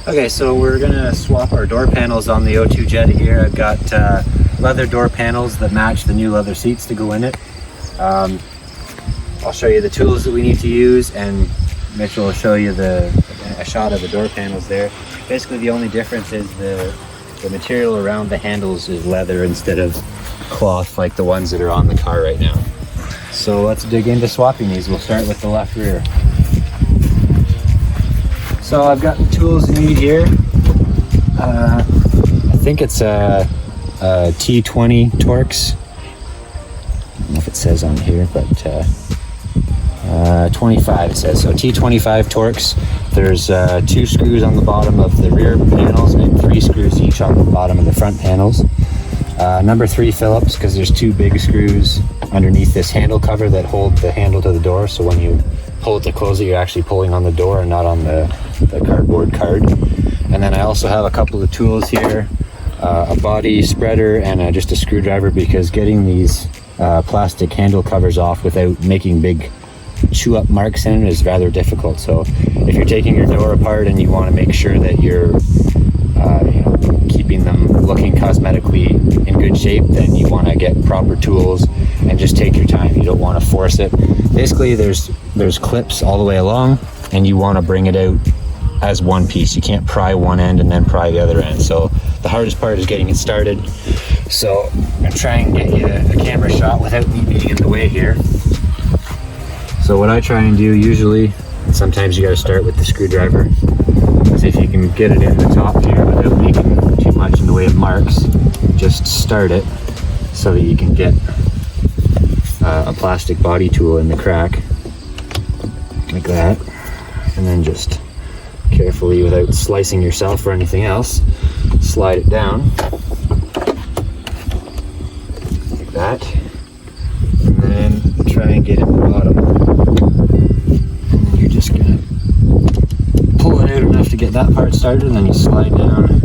Okay, so we're gonna swap our door panels on the O2 Jetta here. I've got leather door panels that match the new leather seats to go in it. I'll show you the tools that we need to use, and Mitchell will show you a shot of the door panels there. Basically, the only difference is the material around the handles is leather instead of cloth like the ones that are on the car right now. So let's dig into swapping these. We'll start with the left rear. So I've got the tools you need here. I think it's a T20 Torx. I don't know if it says on here, but 25 it says. So T25 Torx. There's 2 screws on the bottom of the rear panels and 3 screws each on the bottom of the front panels. Number 3 Phillips, because there's 2 big screws underneath this handle cover that hold the handle to the door. So when you pull it to close it, you're actually pulling on the door and not on the cardboard card. And then I also have a couple of tools here, a body spreader and just a screwdriver, because getting these plastic handle covers off without making big chew up marks in it is rather difficult. So if you're taking your door apart and you want to make sure that you're keeping them looking cosmetically in good shape, then you want to get proper tools and just take your time. You don't want to force it. Basically there's clips all the way along, and you want to bring it out as one piece. You can't pry one end and then pry the other end. So the hardest part is getting it started. So I'm going to try and get you a camera shot without me being in the way here. So what I try and do usually, sometimes you got to start with the screwdriver, is if you can get it in the top here without making too much in the way of marks, just start it so that you can get a plastic body tool in the crack like that, and then just carefully, without slicing yourself or anything else, slide it down like that, and then try and get it in the bottom. And then you're just gonna pull it out enough to get that part started, and then you slide down,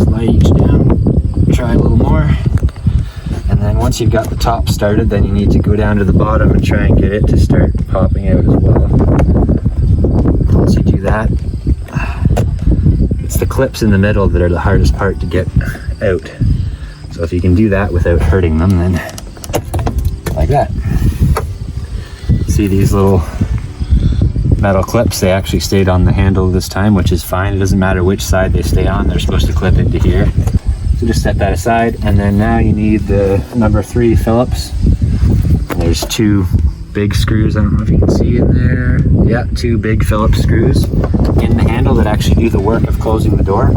slide each down, try a little more. And then once you've got the top started, then you need to go down to the bottom and try and get it to start popping out as well. Once you do that, it's the clips in the middle that are the hardest part to get out. So if you can do that without hurting them, then like that. See these little metal clips? They actually stayed on the handle this time, which is fine. It doesn't matter which side they stay on, they're supposed to clip into here. So just set that aside, and then now you need the number 3 Phillips. There's 2 big screws, I don't know if you can see in there. Yeah, 2 big Phillips screws in the handle that actually do the work of closing the door.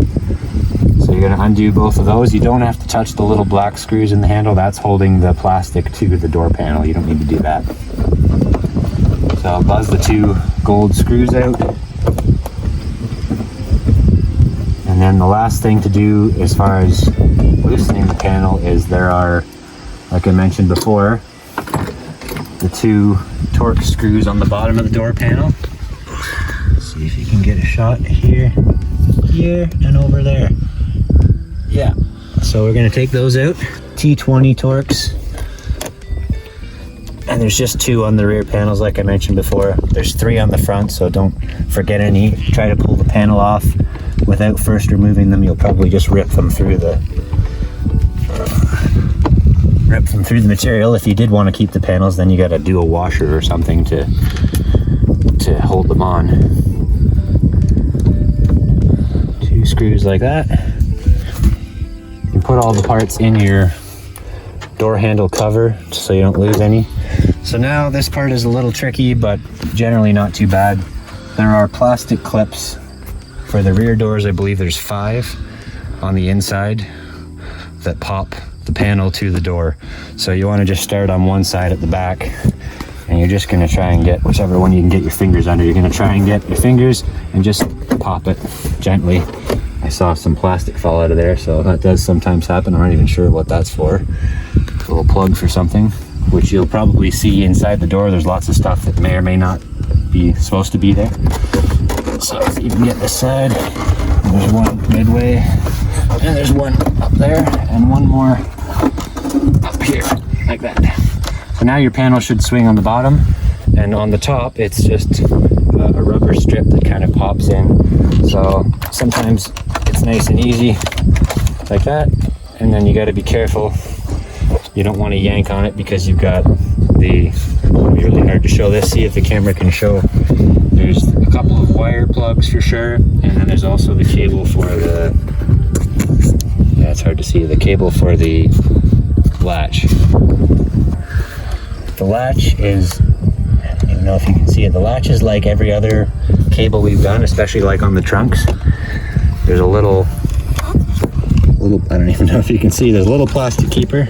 So you're going to undo both of those. You don't have to touch the little black screws in the handle. That's holding the plastic to the door panel. You don't need to do that. So I'll buzz the 2 gold screws out. And then the last thing to do as far as loosening the panel is there are, like I mentioned before, the 2 Torx screws on the bottom of the door panel. See if you can get a shot here, and over there. Yeah, so we're gonna take those out. T20 Torx. And there's just 2 on the rear panels, like I mentioned before. There's 3 on the front, so don't forget any. Try to pull the panel off without first removing them. You'll probably just rip them through the material. If you did want to keep the panels, then you got to do a washer or something to hold them on. 2 screws like that. You can put all the parts in your door handle cover so you don't lose any. So now this part is a little tricky, but generally not too bad. There are plastic clips for the rear doors. I believe there's 5 on the inside that pop the panel to the door. So you want to just start on one side at the back, and you're just going to try and get whichever one you can get your fingers under. You're going to try and get your fingers and just pop it gently. I saw some plastic fall out of there, so that does sometimes happen. I'm not even sure what that's for. A little plug for something, which you'll probably see inside the door. There's lots of stuff that may or may not be supposed to be there. So if you can get this side, there's one midway, and there's one up there, and one more up here, like that. So now your panel should swing on the bottom, and on the top it's just a rubber rubber strip that kind of pops in. So sometimes it's nice and easy like that, and then you got to be careful. You don't want to yank on it because you've got the, it'll be really hard to show this, see if the camera can show. There's a couple of wire plugs for sure, and then there's also the cable for the, yeah, it's hard to see, the cable for the latch. The latch is, I don't even know if you can see it, the latch is like every other cable we've done, especially like on the trunks. There's a little, I don't even know if you can see, there's a little plastic keeper.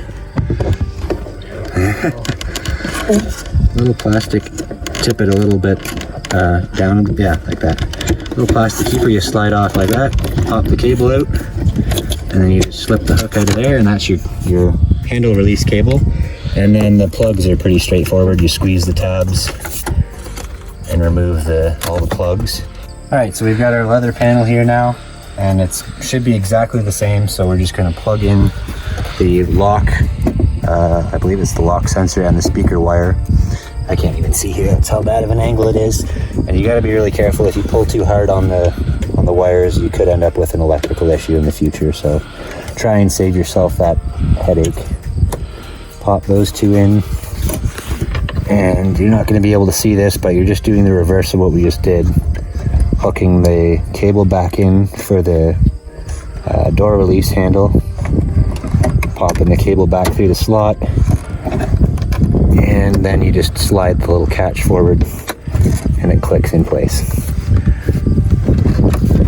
Little plastic, tip it a little bit down, yeah, like that. Little plastic keeper you slide off like that, pop the cable out, and then you just slip the hook out of there, and that's your handle release cable. And then the plugs are pretty straightforward. You squeeze the tabs and remove all the plugs. All right, so we've got our leather panel here now, and it should be exactly the same. So we're just gonna plug in the lock, I believe it's the lock sensor and the speaker wire. I can't even see here, that's how bad of an angle it is. And you gotta be really careful. If you pull too hard on the wires, you could end up with an electrical issue in the future. So try and save yourself that headache. Pop those two in. And you're not gonna be able to see this, but you're just doing the reverse of what we just did. Hooking the cable back in for the door release handle. Popping the cable back through the slot. And then you just slide the little catch forward and it clicks in place.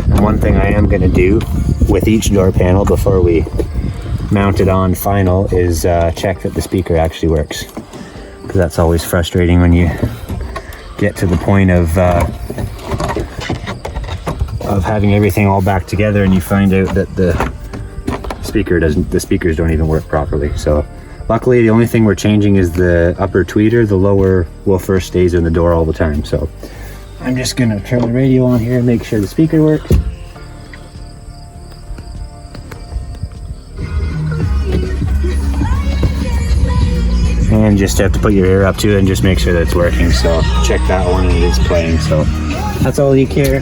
And one thing I am going to do with each door panel before we mount it on final is check that the speaker actually works, because that's always frustrating when you get to the point of having everything all back together and you find out that the speakers don't even work properly. So luckily the only thing we're changing is the upper tweeter. The lower woofer stays in the door all the time. So I'm just gonna turn the radio on here and make sure the speaker works. And just have to put your ear up to it and just make sure that it's working. So check that one and it is playing. So that's all you care.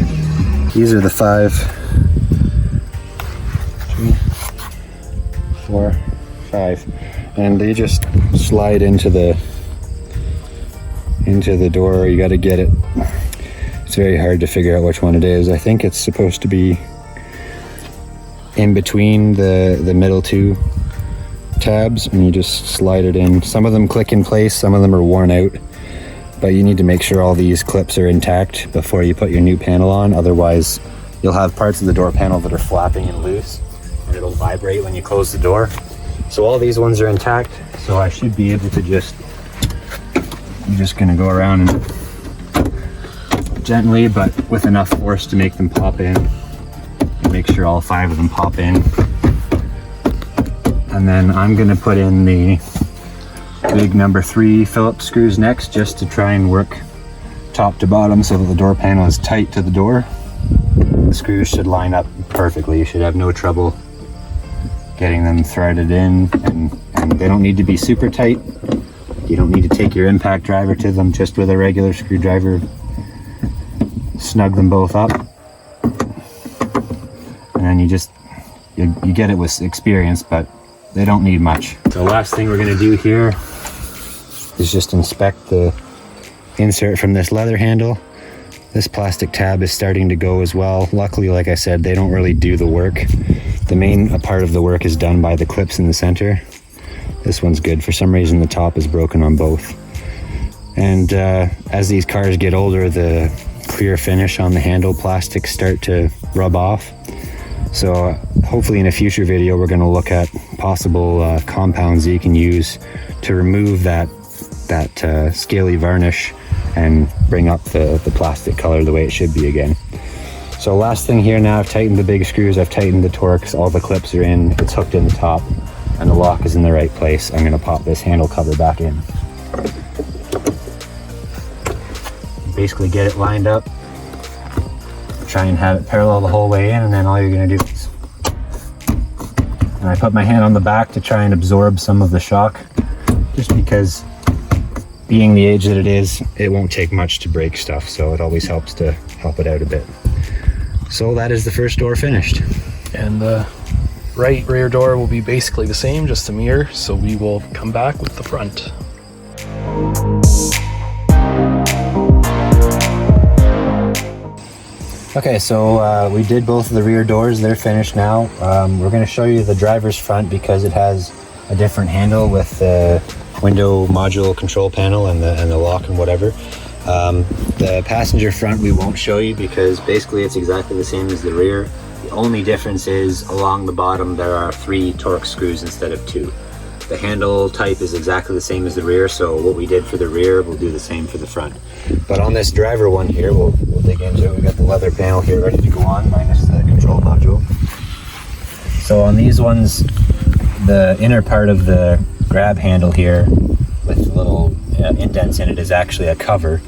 These are the 5, 3, 4, 5, and they just slide into the door. You got to get it. It's very hard to figure out which one it is. I think it's supposed to be in between the middle 2 tabs, and you just slide it in. Some of them click in place, some of them are worn out, but you need to make sure all these clips are intact before you put your new panel on. Otherwise you'll have parts of the door panel that are flapping and loose, and it'll vibrate when you close the door. So all these ones are intact, so I should be able to I'm just gonna go around and gently, but with enough force to make them pop in. Make sure all 5 of them pop in. And then I'm gonna put in the big number 3 Phillips screws next, just to try and work top to bottom so that the door panel is tight to the door. The screws should line up perfectly. You should have no trouble getting them threaded in, and they don't need to be super tight. You don't need to take your impact driver to them. Just with a regular screwdriver, snug them both up, and then you get it with experience, but they don't need much. The last thing we're going to do here is just inspect the insert from this leather handle. This plastic tab is starting to go as well. Luckily, like I said, they don't really do the work. The main part of the work is done by the clips in the center. This one's good. For some reason the top is broken on both. And as these cars get older, the clear finish on the handle plastics start to rub off. So hopefully in a future video we're going to look at possible compounds that you can use to remove that scaly varnish and bring up the plastic color the way it should be again. So last thing here now, I've tightened the big screws, I've tightened the Torx, all the clips are in, it's hooked in the top, and the lock is in the right place. I'm going to pop this handle cover back in. Basically get it lined up, try and have it parallel the whole way in, and then all you're going to do is... And I put my hand on the back to try and absorb some of the shock, just because being the age that it is, it won't take much to break stuff, so it always helps to help it out a bit. So that is the first door finished. And the right rear door will be basically the same, just a mirror. So we will come back with the front. Okay, so we did both of the rear doors. They're finished now. We're going to show you the driver's front because it has a different handle with the window module control panel and the lock and whatever. The passenger front we won't show you because basically it's exactly the same as the rear. The only difference is along the bottom there are 3 Torx screws instead of 2. The handle type is exactly the same as the rear, so what we did for the rear we'll do the same for the front. But on this driver one here, we'll dig into it. We've got the leather panel here ready to go on, minus the control module. So on these ones, the inner part of the grab handle here with little indents in it is actually a cover.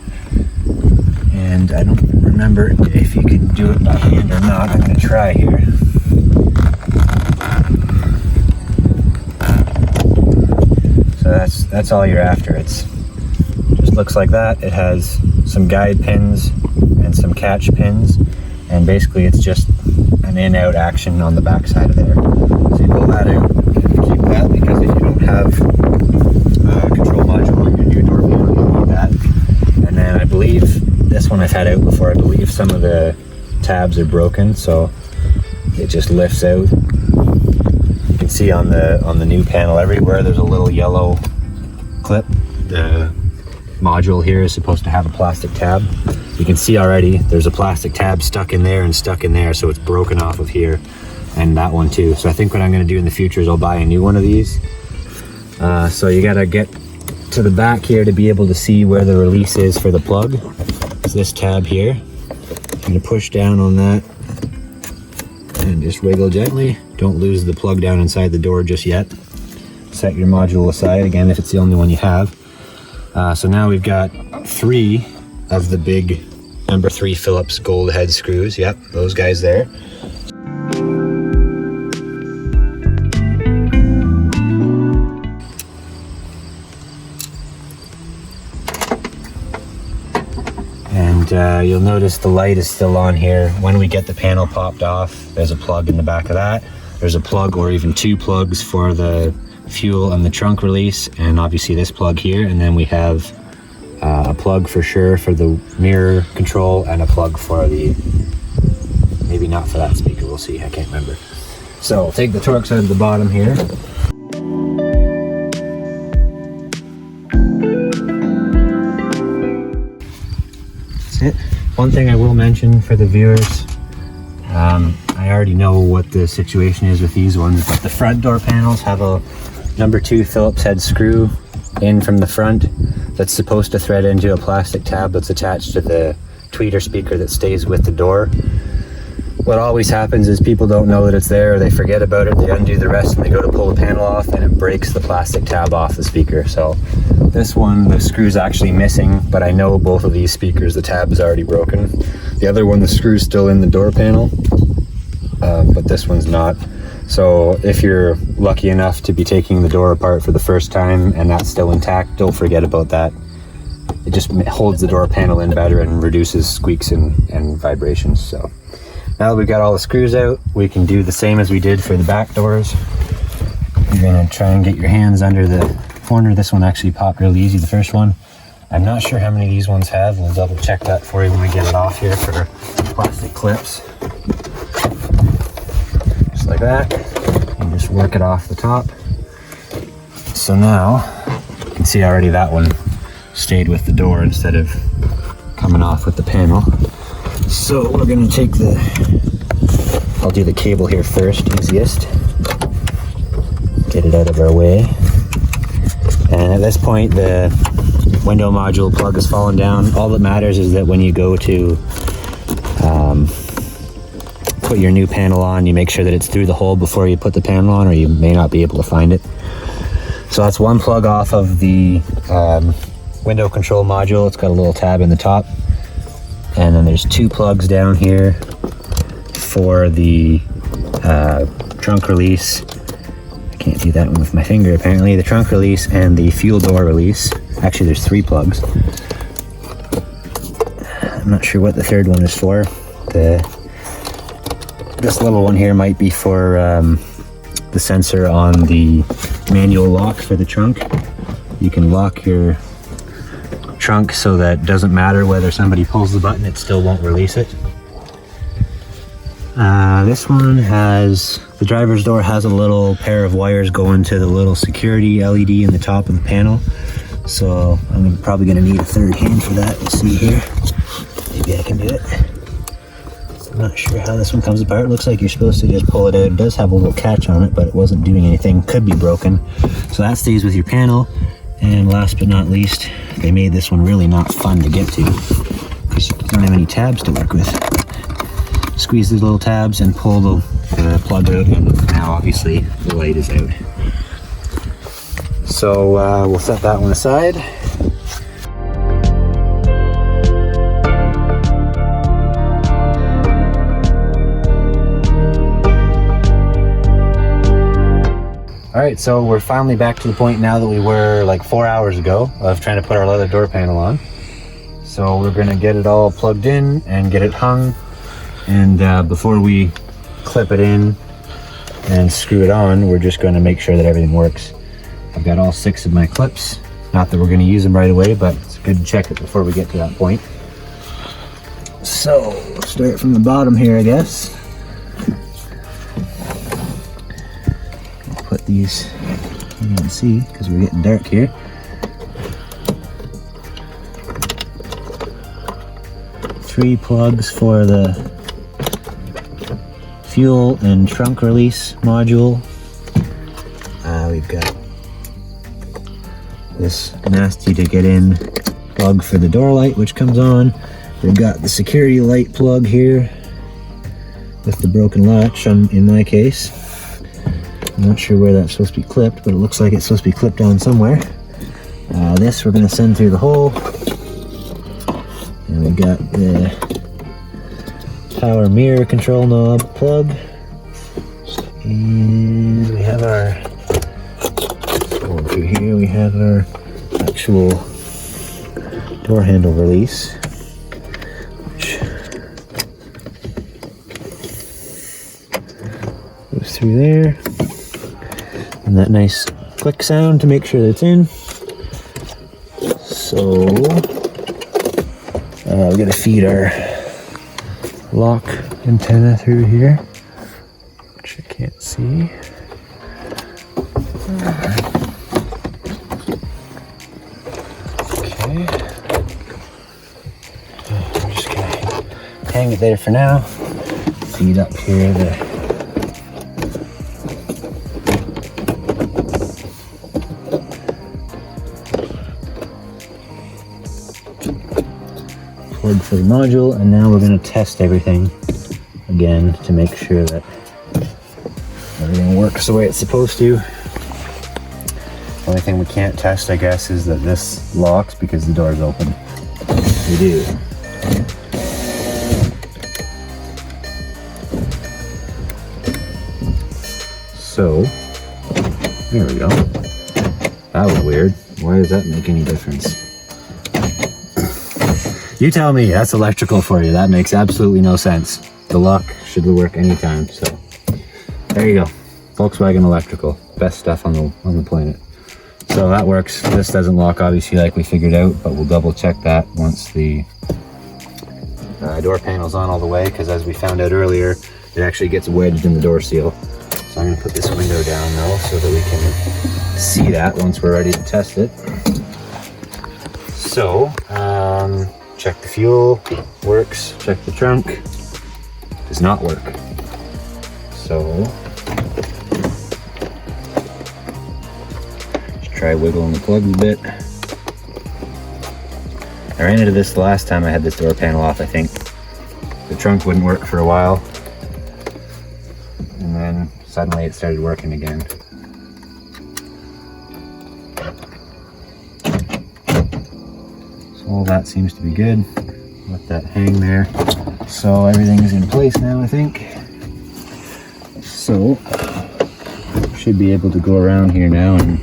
And I don't remember if you can do it by hand or not. I'm going to try here. So that's all you're after. It's just looks like that. It has some guide pins and some catch pins, and basically it's just an in-out action on the back side of there. So you pull that out and keep that, because if you don't have a control module on your new door panel, you need that. And then I believe this one I've had out before. I believe some of the tabs are broken, so it just lifts out. You can see on the new panel everywhere there's a little yellow clip. The module here is supposed to have a plastic tab. You can see already there's a plastic tab stuck in there and stuck in there, so it's broken off of here, and that one too. So I think what I'm going to do in the future is I'll buy a new one of these. So you got to get to the back here to be able to see where the release is for the plug. It's this tab here. I'm going to push down on that and just wiggle gently. Don't lose the plug down inside the door just yet. Set your module aside again if it's the only one you have. So now we've got 3 of the big number 3 Phillips gold head screws. Yep, those guys there. And you'll notice the light is still on here. When we get the panel popped off, there's a plug in the back of that. There's a plug or even 2 plugs for the fuel and the trunk release, and obviously this plug here. And then we have a plug for sure for the mirror control, and a plug for the, maybe not for that speaker, we'll see, I can't remember. So I'll take the Torx out of the bottom here. That's it. One thing I will mention for the viewers, I already know what the situation is with these ones, but the front door panels have a number 2 Phillips head screw in from the front that's supposed to thread into a plastic tab that's attached to the tweeter speaker that stays with the door. What always happens is people don't know that it's there, or they forget about it, they undo the rest and they go to pull the panel off and it breaks the plastic tab off the speaker. So this one, the screw's actually missing, but I know both of these speakers, the tab is already broken. The other one, the screw's still in the door panel, but this one's not. So if you're lucky enough to be taking the door apart for the first time and that's still intact, don't forget about that. It just holds the door panel in better and reduces squeaks and vibrations. So now that we've got all the screws out, we can do the same as we did for the back doors. You're gonna try and get your hands under the corner. This one actually popped really easy, the first one. I'm not sure how many these ones have. We'll double check that for you when we get it off here for plastic clips. Just like that. And just work it off the top. So now, you can see already that one stayed with the door instead of coming off with the panel. So we're gonna take I'll do the cable here first, easiest. Get it out of our way. And at this point, the window module plug has fallen down. All that matters is that when you go to put your new panel on, you make sure that it's through the hole before you put the panel on, or you may not be able to find it. So that's one plug off of the window control module. It's got a little tab in the top. And then there's 2 plugs down here for the trunk release. I can't do that one with my finger apparently. The trunk release and the fuel door release. Actually there's 3 plugs. I'm not sure what the third one is for. This little one here might be for the sensor on the manual lock for the trunk. You can lock your trunk so that it doesn't matter whether somebody pulls the button, it still won't release it. This one has, the driver's door has a little pair of wires going to the little security LED in the top of the panel. So I'm probably going to need a third hand for that. We'll see here. Maybe I can do it. I'm not sure how this one comes apart. It looks like you're supposed to just pull it out. It does have a little catch on it, but it wasn't doing anything. Could be broken. So that stays with your panel. And last but not least, they made this one really not fun to get to because you don't have any tabs to work with. Squeeze these little tabs and pull the plug out, and now obviously the light is out. So we'll set that one aside. Alright, so we're finally back to the point now that we were like 4 hours ago of trying to put our leather door panel on. So we're going to get it all plugged in and get it hung. And before we clip it in and screw it on, we're just going to make sure that everything works. I've got all 6 of my clips. Not that we're going to use them right away, but it's good to check it before we get to that point. So, we'll start from the bottom here, I guess. I'll put these, you can see, because we're getting dark here. Three plugs for the fuel and trunk release module. We've got this nasty to get in plug for the door light, which comes on. We've got the security light plug here with the broken latch in my case. I'm not sure where that's supposed to be clipped, but it looks like it's supposed to be clipped on somewhere. This we're going to send through the hole. And we got the power mirror control knob plug. And we have our, going through here, we have our actual door handle release, which goes through there. And that nice click sound to make sure that it's in. So we're going to feed our lock antenna through here, which I can't see. Okay. I'm just going to hang it there for now. Feed up here the cord for the module, and now we're going to test everything again to make sure that everything works the way it's supposed to. The only thing we can't test, I guess, is that this locks because the door is open. We do. So, there we go. That was weird. Why does that make any difference? You tell me, that's electrical for you. That makes absolutely no sense. The lock should work anytime, so there you go. Volkswagen electrical. Best stuff on the planet. So that works. This doesn't lock, obviously, like we figured out, but we'll double check that once the door panel's on all the way, because as we found out earlier, it actually gets wedged in the door seal. So I'm going to put this window down, though, so that we can see that once we're ready to test it. So, check the fuel, works. Check the trunk, does not work. So, just try wiggling the plugs a bit. I ran into this the last time I had this door panel off, I think. The trunk wouldn't work for a while, and then suddenly it started working again. All that seems to be good. Let that hang there. So everything's in place now, I think. So should be able to go around here now and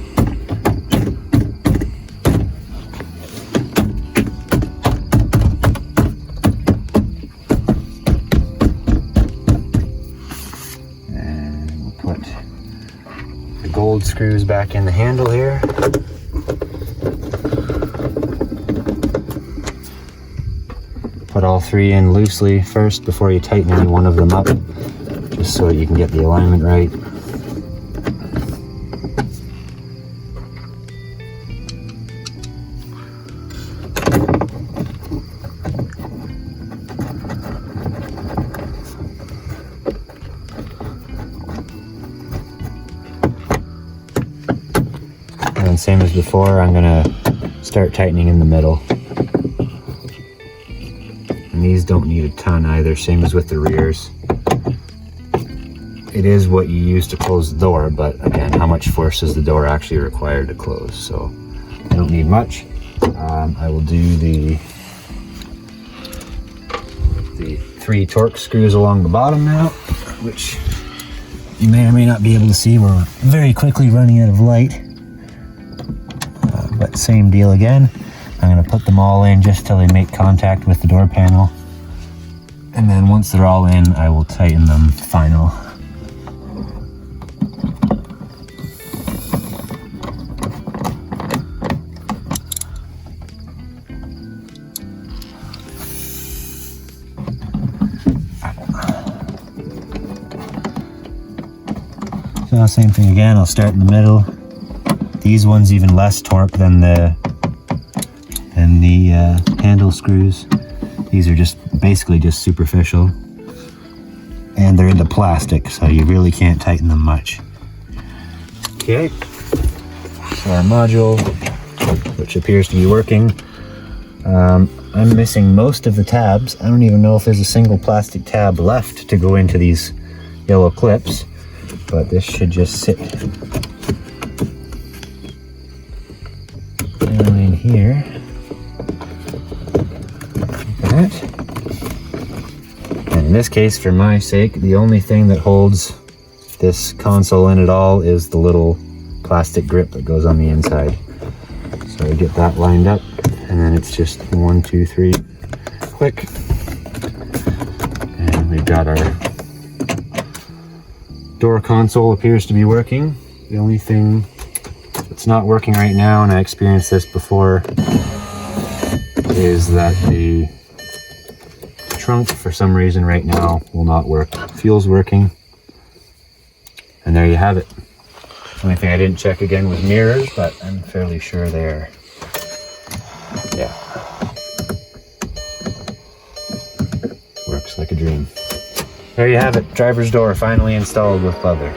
screws back in the handle here. Put all 3 in loosely first before you tighten any one of them up, just so you can get the alignment right. And then same as before, I'm gonna start tightening in the middle. And these don't need a ton either, same as with the rears. It is what you use to close the door, but again, how much force is the door actually required to close? So I don't need much. I will do the 3 torque screws along the bottom now, which you may or may not be able to see. We're very quickly running out of light. But same deal again. I'm going to put them all in just till they make contact with the door panel. And then once they're all in, I will tighten them final. So same thing again, I'll start in the middle. These ones even less torque than the handle screws. These are just basically just superficial, and they're into plastic, so you really can't tighten them much. Okay, so our module, which appears to be working. I'm missing most of the tabs. I don't even know if there's a single plastic tab left to go into these yellow clips, but this should just sit down in here. Like that. And in this case, for my sake, the only thing that holds this console in at all is the little plastic grip that goes on the inside. So I get that lined up, and then it's just 1, 2, 3, click. And we've got our door console appears to be working. The only thing that's not working right now, and I experienced this before, is that the trunk for some reason right now will not work. Fuel's working, and there you have it. The only thing I didn't check again was mirrors, but I'm fairly sure they're, yeah, works like a dream. There you have it, driver's door finally installed with leather.